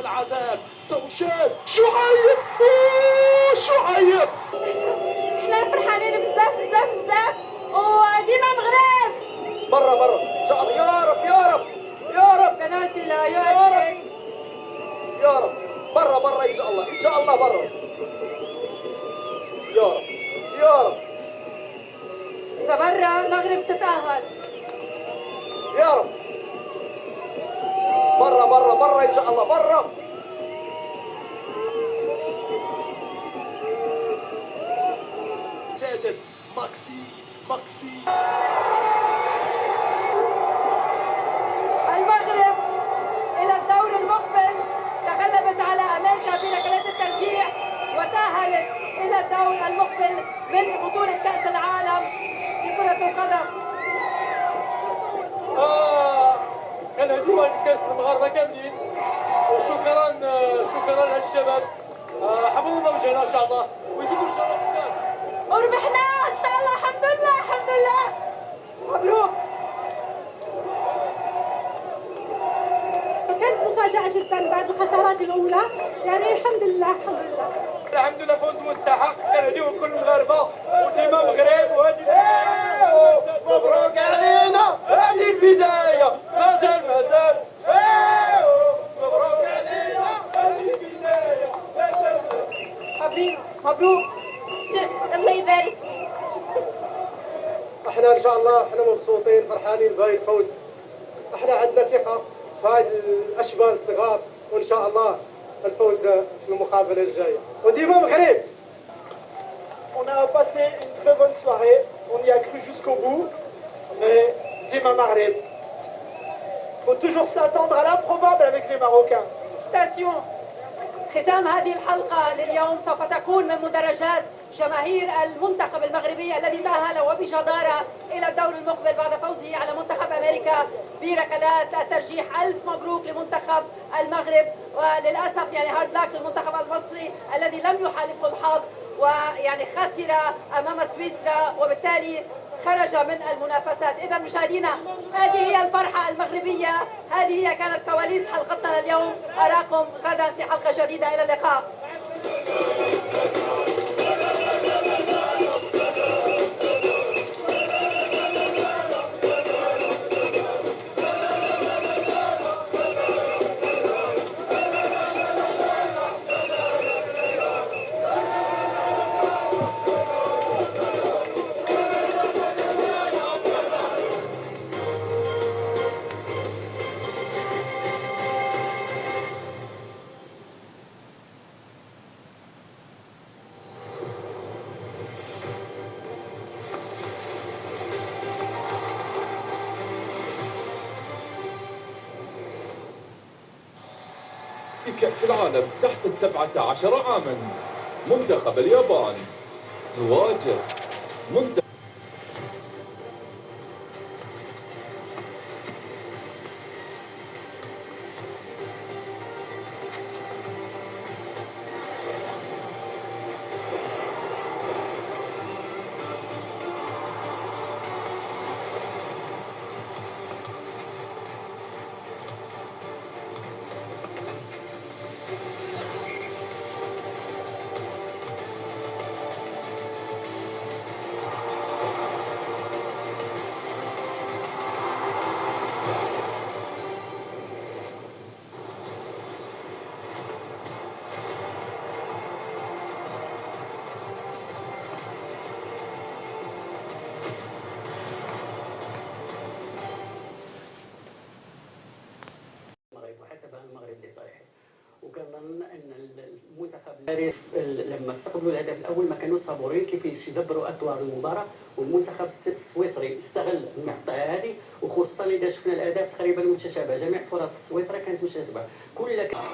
العذاب. سوشاس شعيب، شعيب. احنا فرحانين بزاف بزاف بزاف وديما مغرب. برا ان شاء الله. يا رب يا رب يا رب. بناتي لا يا رب يا رب. برا ان شاء الله، ان شاء الله برا. يا رب يا رب. اذا برا المغرب تتأهل. يا رب. برا ان شاء الله برا. سادس ماكسي. المغرب الى الدور المقبل، تغلبت على امريكا بركلات الترجيح وتأهلت الى الدور المقبل من بطولة كأس العالم لكرة القدم. كان هدوء كأس المغاربة كاملين، وشكرا للشباب. حفظوا الله وجهنا ان شاء الله ويجيبوا الشرف. وربحنا ان شاء الله. الحمد لله الحمد لله. مبروك. كانت مفاجأة جدا بعد الخسارات الأولى، يعني الحمد لله الحمد لله. الحمد لله فوز مستحق، كنهديو كل المغاربة وديما مغرب. وهذه مبروك علينا، هذه البداية. مازال مبروك علينا، هذه البداية. مبروك. الله يبارك فيك. احنا ان شاء الله احنا مبسوطين فرحانين بهذا الفوز. احنا عندنا ثقة في هذه الاشبال الصغار، وان شاء الله الفوز في المقابلة الجاية وديما مغرب. On a passé une très bonne soirée, on y a cru jusqu'au bout, mais Dima Maghreb. Faut toujours s'attendre à l'improbable avec les Marocains. ستاسيون. ختام هذه الحلقة لليوم سوف تكون من مدرجات جماهير المنتخب المغربي الذي تأهل وبجدارة إلى الدور المقبل بعد فوزه على منتخب أمريكا بركلات الترجيح. ألف مبروك لمنتخب المغرب، وللأسف يعني هارد لاك للمنتخب المصري الذي لم يحالفه الحظ ويعني خسر أمام سويسرا وبالتالي خرج من المنافسات. إذا مشاهدينا، هذه هي الفرحة المغربية، هذه هي كانت كواليس حلقتنا اليوم. أراكم غدا في حلقة جديدة، إلى اللقاء. في كأس العالم تحت 17 عاما، منتخب اليابان يواجه منتخب المغرب لصالحه. وكنظن ان المنتخب لما استقبلوا الهدف الاول ما كانوا صابورين كيفاش يدبروا اطوار المباراه، والمنتخب السويسري استغل النقطه هذه، وخصوصا اذا شفنا الاهداف تقريبا متشابهه، جميع فرص سويسرا كانت متشابهه. كل